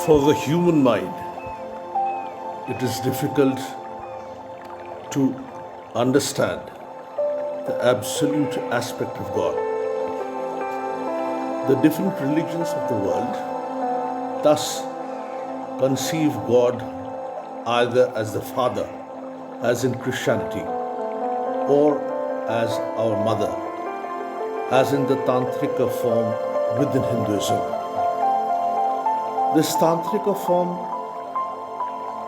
For the human mind, it is difficult to understand the absolute aspect of God. The different religions of the world thus conceive God either as the Father, as in Christianity, or as our Mother, as in the Tantrika form within Hinduism. This Tantrika form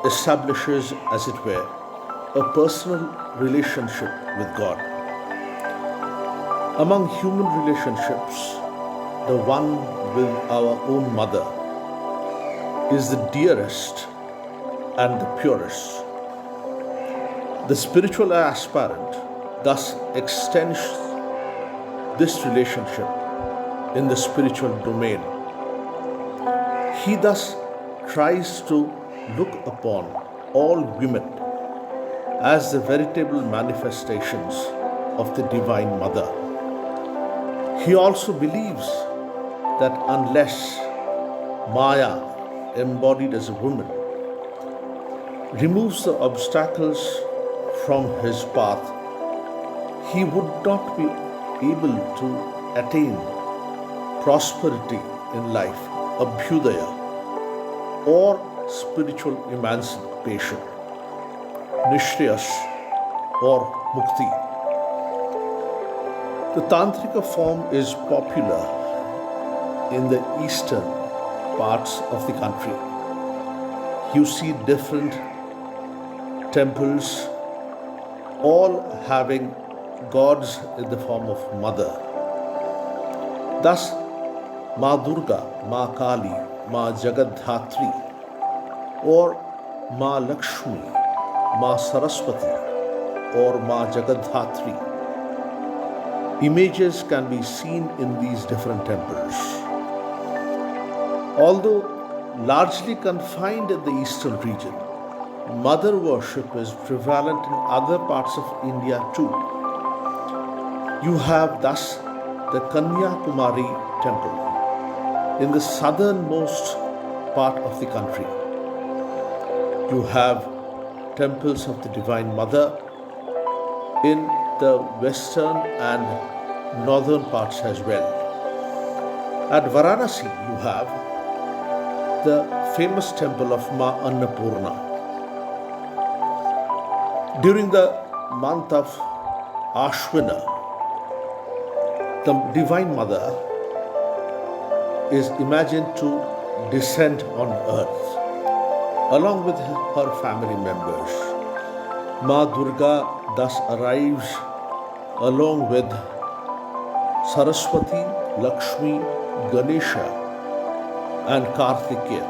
establishes, as it were, a personal relationship with God. Among human relationships, the one with our own mother is the dearest and the purest. The spiritual aspirant thus extends this relationship in the spiritual domain. He thus tries to look upon all women as the veritable manifestations of the Divine Mother. He also believes that unless Maya, embodied as a woman, removes the obstacles from his path, he would not be able to attain prosperity in life, abhyudaya, or spiritual emancipation, nishriyas, or mukti. The Tantrika form is popular in the eastern parts of the country. You see different temples, all having gods in the form of mother. Thus, Ma Durga, Ma Kali, Ma Jagadhatri, or Ma Lakshmi, Ma Saraswati, or Ma Jagadhatri, images can be seen in these different temples. Although largely confined in the eastern region, mother worship is prevalent in other parts of India too. You have thus the Kanyakumari temple in the southernmost part of the country. You have temples of the Divine Mother in the western and northern parts as well. At Varanasi, you have the famous temple of Ma Annapurna. During the month of Ashwina, the Divine Mother is imagined to descend on earth along with her family members. Ma Durga thus arrives along with Saraswati, Lakshmi, Ganesha, and Kartikeya,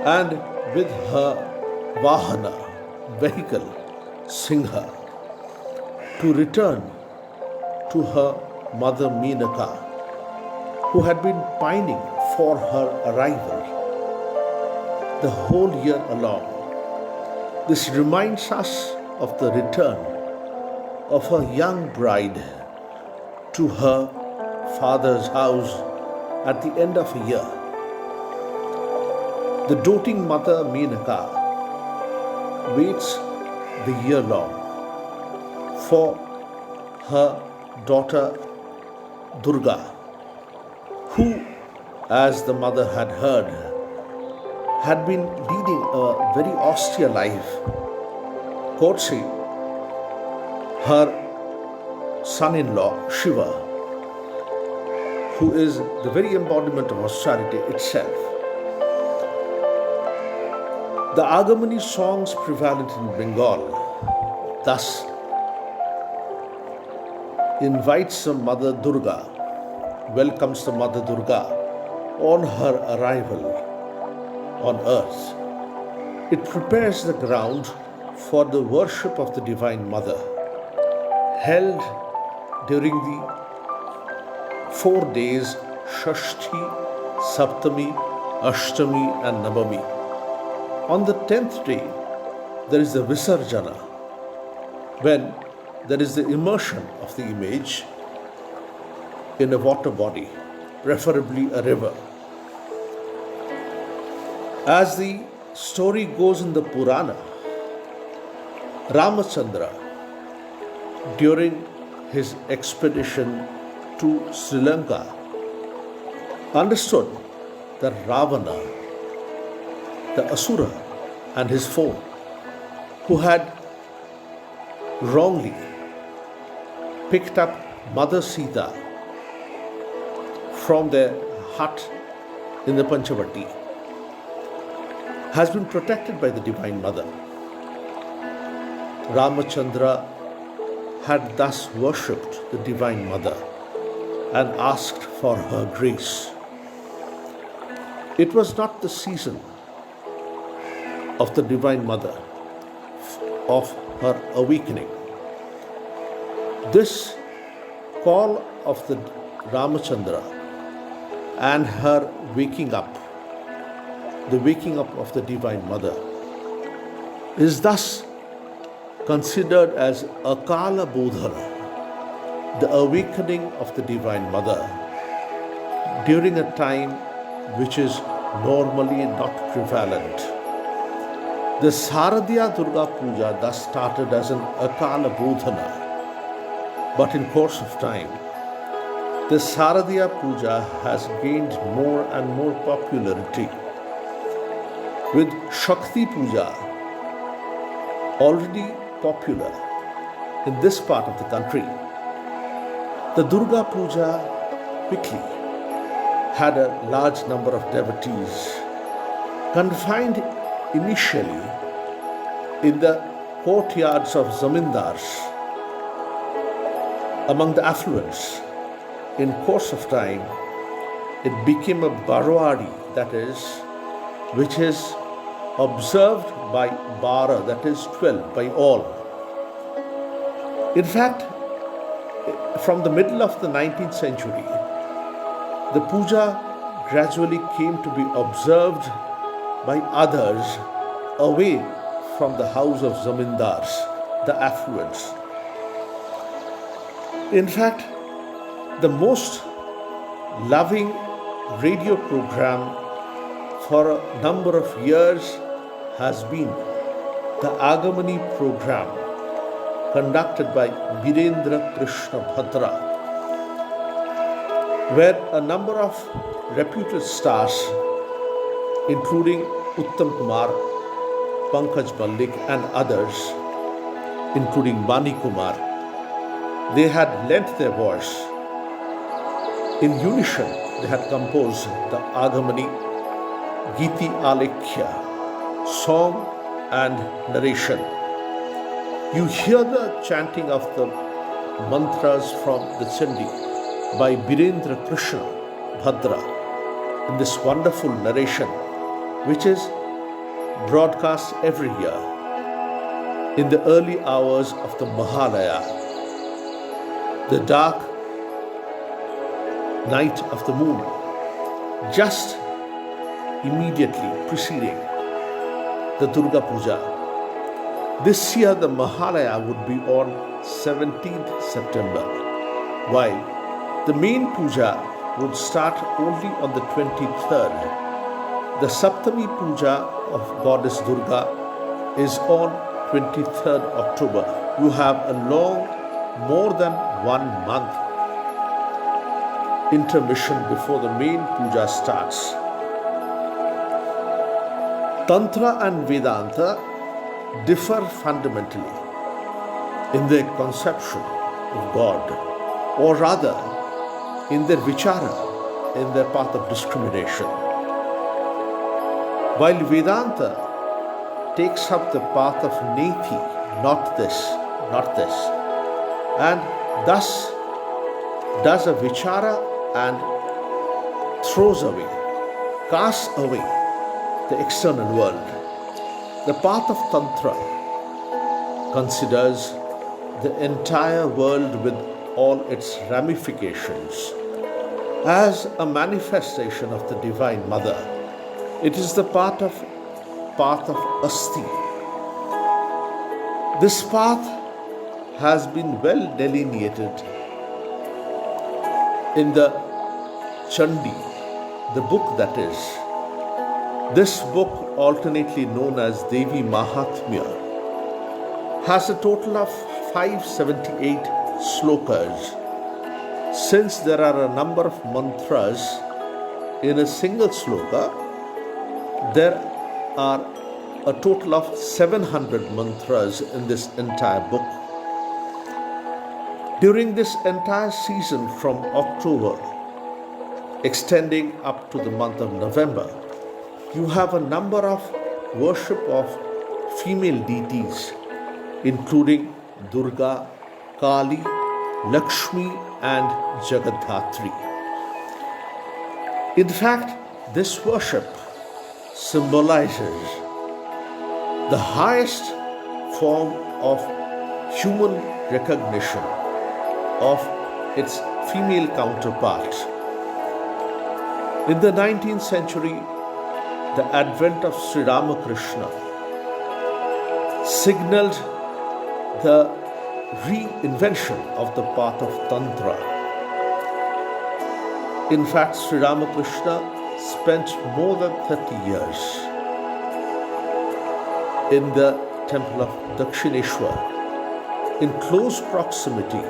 and with her Vahana, vehicle, Singha, to return to her mother Meenaka, who had been pining for her arrival the whole year along. This reminds us of the return of a young bride to her father's house at the end of a year. The doting mother Meenaka waits the year long for her daughter Durga, who, as the mother had heard, had been leading a very austere life, courtesy her son-in-law Shiva, who is the very embodiment of austerity itself. The Agamani songs prevalent in Bengal thus invites the Mother Durga, welcomes the Mother Durga on her arrival on earth. It prepares the ground for the worship of the Divine Mother, held during the 4 days Shashti, Saptami, Ashtami, and Navami. On the 10th day, there is the Visarjana, when there is the immersion of the image in a water body, preferably a river. As the story goes in the Purana, Ramachandra, during his expedition to Sri Lanka, understood that Ravana, the Asura, and his foe, who had wrongly picked up Mother Sita from their hut in the Panchavati, has been protected by the Divine Mother. Ramachandra had thus worshipped the Divine Mother and asked for her grace. It was not the season of the Divine Mother, of her awakening. This call of the Ramachandra and her waking up, the waking up of the Divine Mother, is thus considered as Akala Bodhana, the awakening of the Divine Mother during a time which is normally not prevalent. The Sarada Durga Puja thus started as an Akala Bodhana, but in course of time, the Sarada Puja has gained more and more popularity, with Shakti Puja already popular in this part of the country. The Durga Puja quickly had a large number of devotees, confined initially in the courtyards of zamindars among the affluents. In course of time, it became a barwadi, that is, which is observed by Bara, that is 12, by all. In fact, from the middle of the 19th century, the puja gradually came to be observed by others away from the house of zamindars, the affluents. In fact, the most loving radio program for a number of years has been the Agamani program conducted by Virendra Krishna Bhadra, where a number of reputed stars, including Uttam Kumar, Pankaj Malik and others, including Mani Kumar, they had lent their voice. In unison, they had composed the Agamani Giti Alekhya, song and narration. You hear the chanting of the mantras from the Chandi by Virendra Krishna Bhadra in this wonderful narration, which is broadcast every year in the early hours of the Mahalaya, the dark night of the moon, just immediately preceding the Durga Puja. This year the Mahalaya would be on 17th September, while the main puja would start only on the 23rd. The Saptami Puja of Goddess Durga is on 23rd October. You have a long, more than 1 month intermission before the main puja starts. Tantra and Vedanta differ fundamentally in their conception of God, or rather in their vichara, in their path of discrimination. While Vedanta takes up the path of neti, not this, and thus does a vichara and throws away, casts away the external world. The path of Tantra considers the entire world with all its ramifications as a manifestation of the Divine Mother. It is the path of Asti. This path has been well delineated in the Chandi, the book that is, This book, alternately known as Devi-Mahatmya, has a total of 578 slokas. Since there are a number of mantras in a single sloka, there are a total of 700 mantras in this entire book. During this entire season from October, extending up to the month of November, you have a number of worship of female deities, including Durga, Kali, Lakshmi and Jagadhatri. In fact, this worship symbolizes the highest form of human recognition of its female counterpart. In the 19th century, the advent of Sri Ramakrishna signaled the reinvention of the path of Tantra. In fact, Sri Ramakrishna spent more than 30 years in the temple of Dakshineshwar in close proximity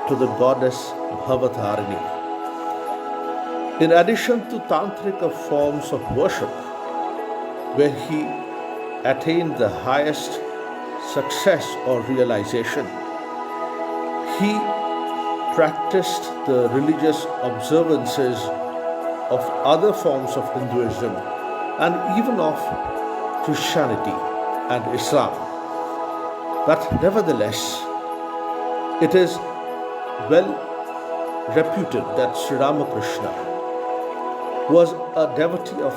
to the goddess Bhavatarini. In addition to Tantrika forms of worship, where he attained the highest success or realization, he practiced the religious observances of other forms of Hinduism and even of Christianity and Islam. But nevertheless, it is well reputed that Sri Ramakrishna was a devotee of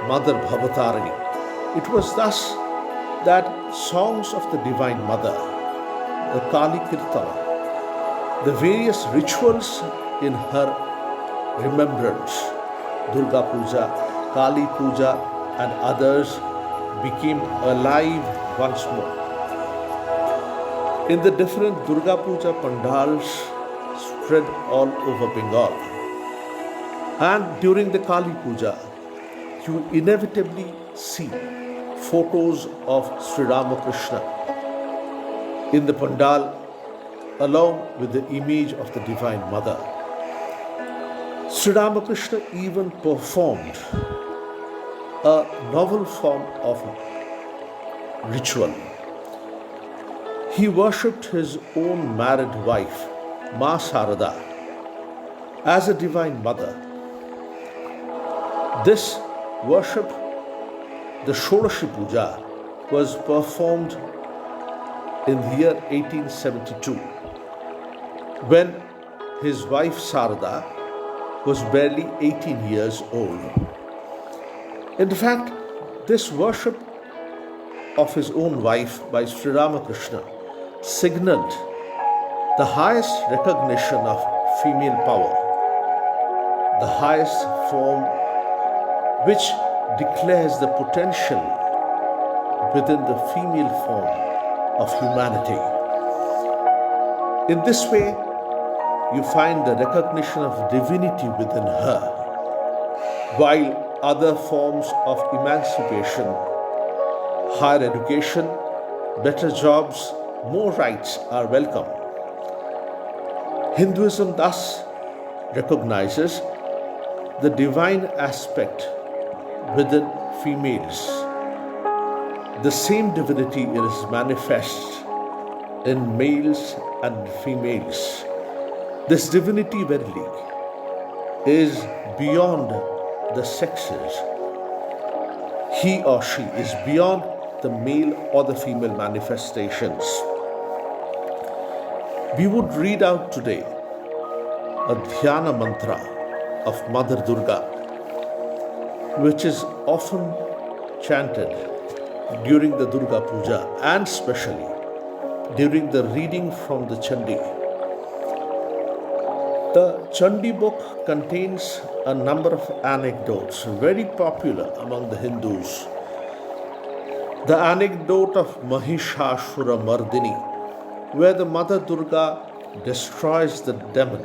Mother Bhavatarini. It was thus that songs of the Divine Mother, the Kali Kirtana, the various rituals in her remembrance, Durga Puja, Kali Puja and others, became alive once more. In the different Durga Puja pandals spread all over Bengal, and during the Kali Puja, you inevitably see photos of Sri Ramakrishna in the pandal along with the image of the Divine Mother. Sri Ramakrishna even performed a novel form of ritual. He worshipped his own married wife, Ma Sarada, as a Divine Mother. This worship, the Shodashi Puja, was performed in the year 1872 when his wife Sarada was barely 18 years old. In fact, this worship of his own wife by Sri Ramakrishna signaled the highest recognition of female power, the highest form which declares the potential within the female form of humanity. In this way, you find the recognition of divinity within her, while other forms of emancipation, higher education, better jobs, more rights are welcome. Hinduism thus recognizes the divine aspect within females. The same divinity is manifest in males and females. This divinity, verily, is beyond the sexes. He or she is beyond the male or the female manifestations. We would read out today a dhyana mantra of Mother Durga, which is often chanted during the Durga Puja and especially during the reading from the Chandi. The Chandi book contains a number of anecdotes very popular among the Hindus. The anecdote of Mahishashura Mardini, where the Mother Durga destroys the demon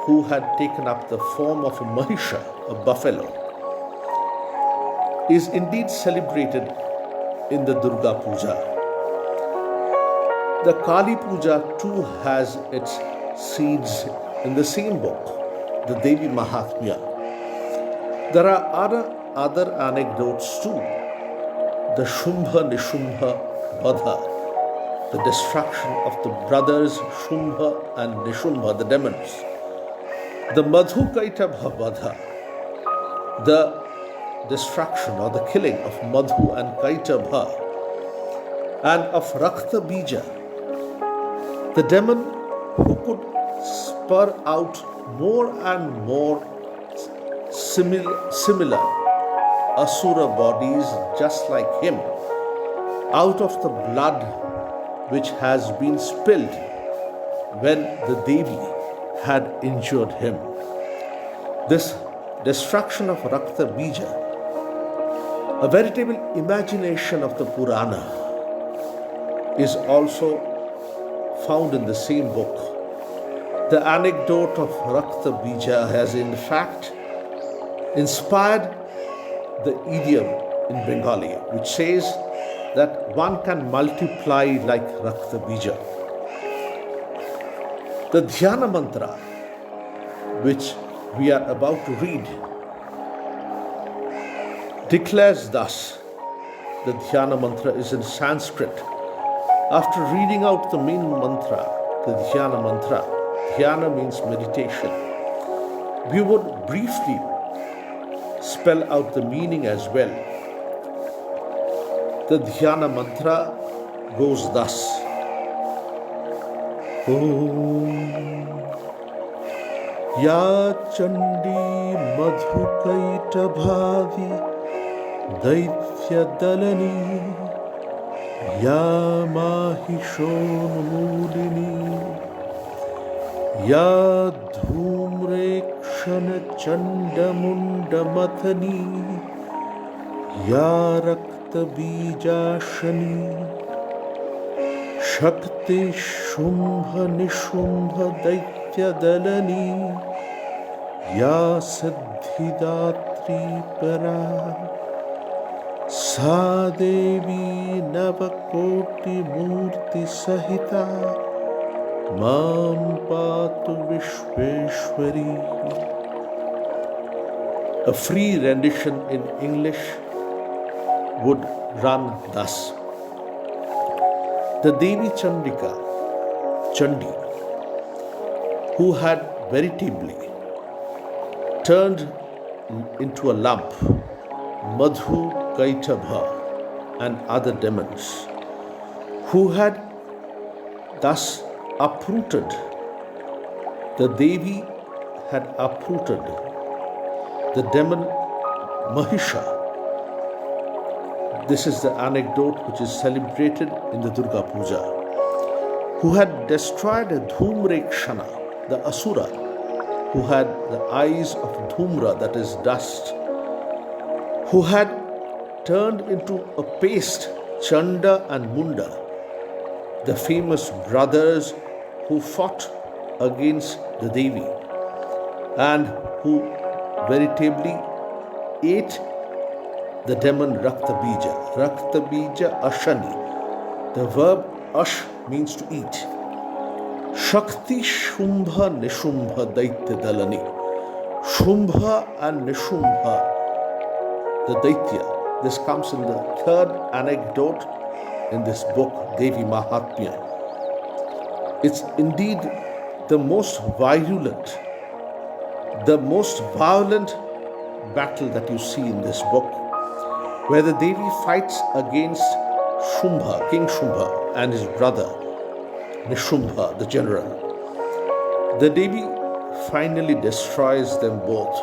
who had taken up the form of a Mahisha, a buffalo. is indeed celebrated in the Durga Puja. The Kali Puja too has its seeds in the same book, the Devi-Mahatmya. There are other anecdotes too. The Shumbha Nishumbha Vadha, the destruction of the brothers Shumbha and Nishumbha, the demons. The Madhu Kaitabha Vadha, the destruction or the killing of Madhu and Kaitabha, and of Rakta Bija, the demon who could spur out more and more similar asura bodies just like him out of the blood which has been spilled when the Devi had injured him. This destruction of Rakta Bija, a veritable imagination of the Purana, is also found in the same book. The anecdote of Rakta Bija has in fact inspired the idiom in Bengali, which says that one can multiply like Rakta Bija. The Dhyana Mantra, which we are about to read, declares thus. The Dhyana Mantra is in Sanskrit. After reading out the main mantra, the Dhyana Mantra, Dhyana means meditation, we would briefly spell out the meaning as well. The Dhyana Mantra goes thus. Om Ya Chandi Madhukaita Bhavi Daitya Dalani Ya Mahishonmulini Ya Dhumrekshana Chandamunda Mathani Ya Rakta Bijashani Shakti Shumbha Nishumbha Daitya Dalani Ya Siddhidatri Para Sadevi Navakoti Murti Sahita Mam Patu Vishveshwari. A free rendition in English would run thus. The Devi Chandika, Chandi, who had veritably turned into a lump Madhu, Kaitabha and other demons, who had thus uprooted, the Devi had uprooted the demon Mahisha. This is the anecdote which is celebrated in the Durga Puja, who had destroyed Dhumrekshana, the Asura, who had the eyes of Dhumra, that is dust, who had turned into a paste Chanda and Munda, the famous brothers who fought against the Devi and who veritably ate the demon Rakta Bija. Rakta Bija Ashani. The verb Ash means to eat. Shakti Shumbha Nishumbha Daitya Dalani. Shumbha and Nishumbha, the Daitya. This comes in the third anecdote in this book, Devi-Mahatmya. It's indeed the most virulent, the most violent battle that you see in this book, where the Devi fights against Shumbha, King Shumbha, and his brother Nishumbha, the general. The Devi finally destroys them both.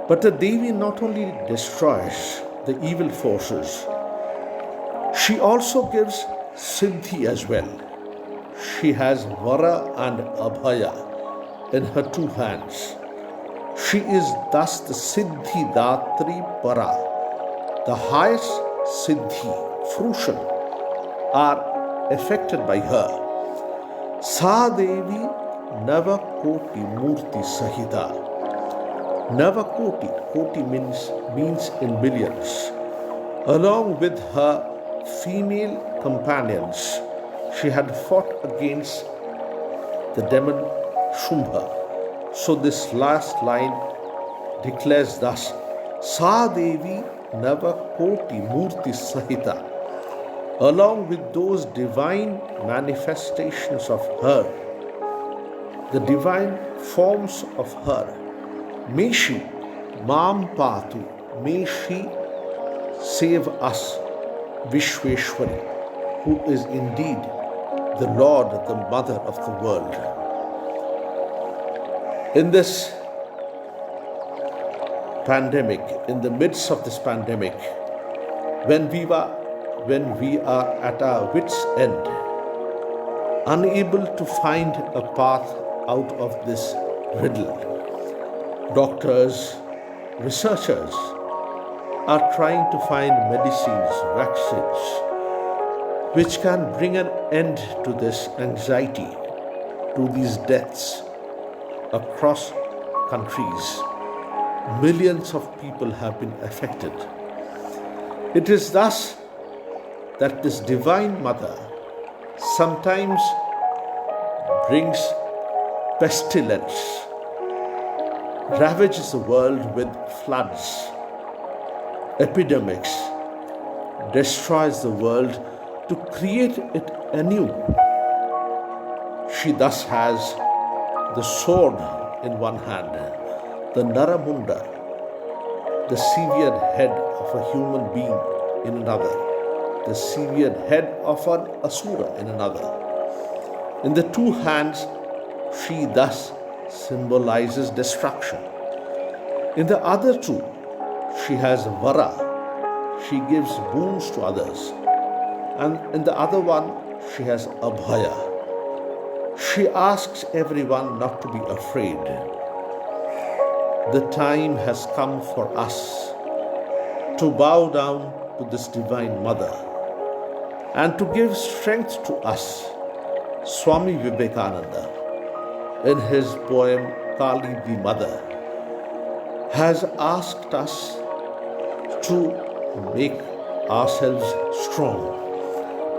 But the Devi not only destroys the evil forces, she also gives Siddhi as well. She has Vara and Abhaya in her two hands. She is thus the Siddhi Datri Para. The highest Siddhi, fruition, are effected by her. Sa Devi Nava Koti Murti Sahita. Navakoti, Koti means in millions. Along with her female companions, she had fought against the demon Shumbha. So this last line declares thus: Sa Devi Navakoti Murti Sahita. Along with those divine manifestations of her, the divine forms of her, may she, Mam Patu, may she save us, Vishweshwari, who is indeed the Lord, the Mother of the world. In this pandemic, in the midst of this pandemic, when we are at our wits' end, unable to find a path out of this riddle, doctors, researchers are trying to find medicines, vaccines, which can bring an end to this anxiety, to these deaths across countries. Millions of people have been affected. It is thus that this Divine Mother sometimes brings pestilence, ravages the world with floods, epidemics, destroys the world to create it anew. She thus has the sword in one hand, the Naramunda, the severed head of a human being in another, the severed head of an asura in another. In the two hands, she thus symbolizes destruction. In the other two, she has vara, she gives boons to others. And in the other one, she has abhaya. She asks everyone not to be afraid. The time has come for us to bow down to this Divine Mother and to give strength to us. Swami Vivekananda, in his poem Kali the Mother, has asked us to make ourselves strong,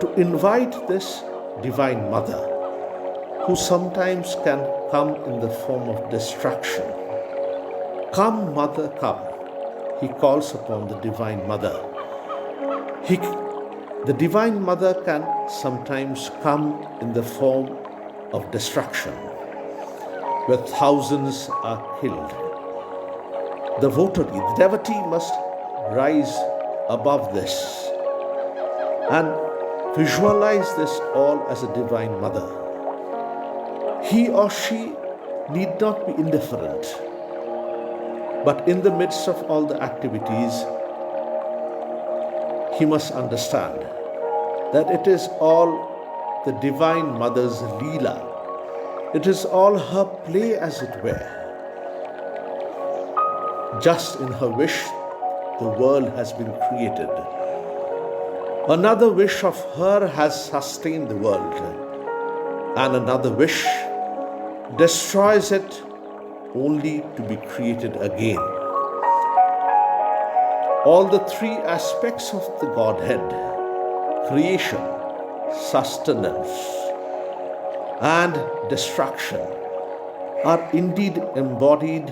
to invite this Divine Mother, who sometimes can come in the form of destruction. Come, Mother, come. He calls upon the Divine Mother. The Divine Mother can sometimes come in the form of destruction, where thousands are killed. The devotee must rise above this and visualize this all as a Divine Mother. He or she need not be indifferent, but in the midst of all the activities, he must understand that it is all the Divine Mother's Leela. It is all her play, as it were. Just in her wish, the world has been created. Another wish of her has sustained the world, and another wish destroys it only to be created again. All the three aspects of the Godhead, creation, sustenance, and destruction, are indeed embodied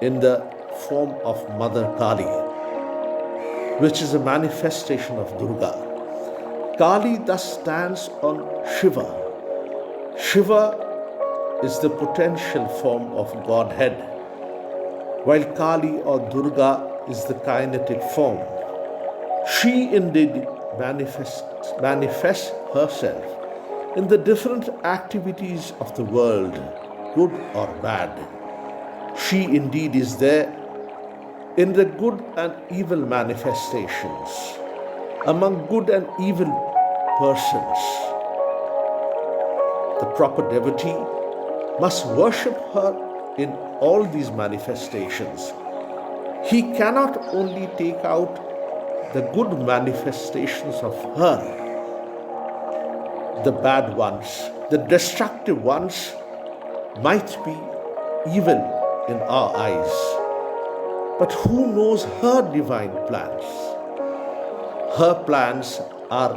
in the form of Mother Kali, which is a manifestation of Durga. Kali thus stands on Shiva. Shiva is the potential form of Godhead, while Kali or Durga is the kinetic form. She indeed manifests herself in the different activities of the world, good or bad. She indeed is there in the good and evil manifestations, among good and evil persons. The proper devotee must worship her in all these manifestations. He cannot only take out the good manifestations of her, the bad ones, the destructive ones might be evil in our eyes. But who knows her divine plans? Her plans are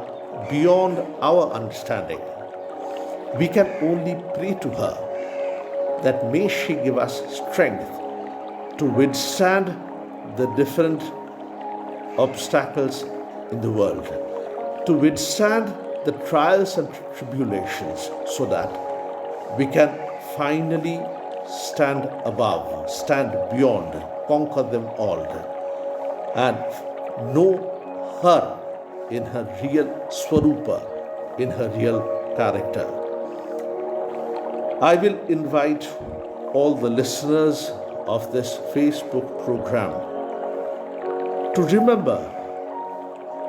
beyond our understanding. We can only pray to her that may she give us strength to withstand the different obstacles in the world, to withstand the trials and tribulations, so that we can finally stand above, stand beyond, conquer them all, and know her in her real swarupa, in her real character. I will invite all the listeners of this Facebook program to remember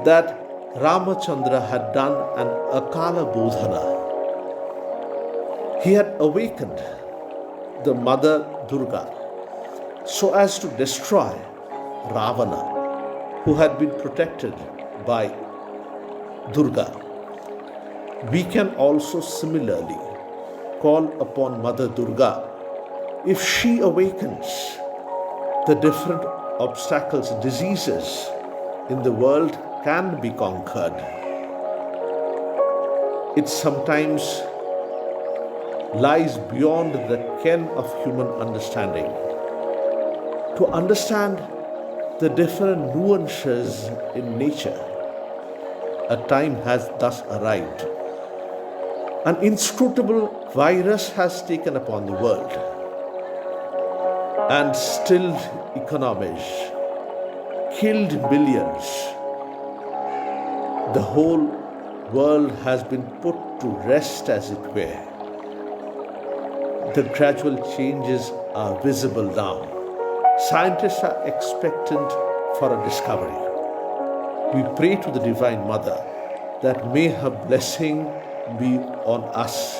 that Ramachandra had done an Akala Bodhana. He had awakened the Mother Durga so as to destroy Ravana, who had been protected by Durga. We can also similarly call upon Mother Durga. If she awakens, the different obstacles, diseases in the world can be conquered. It sometimes lies beyond the ken of human understanding. To understand the different nuances in nature, a time has thus arrived. An inscrutable virus has taken upon the world and stilled economies, killed millions. The whole world has been put to rest, as it were. The gradual changes are visible now. Scientists are expectant for a discovery. We pray to the Divine Mother that may her blessing be on us.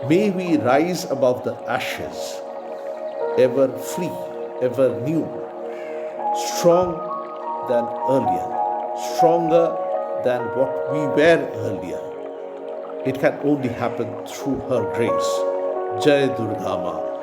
May we rise above the ashes, ever free, ever new, strong than earlier, stronger than what we were earlier. It can only happen through her grace. Jai Durga Ma.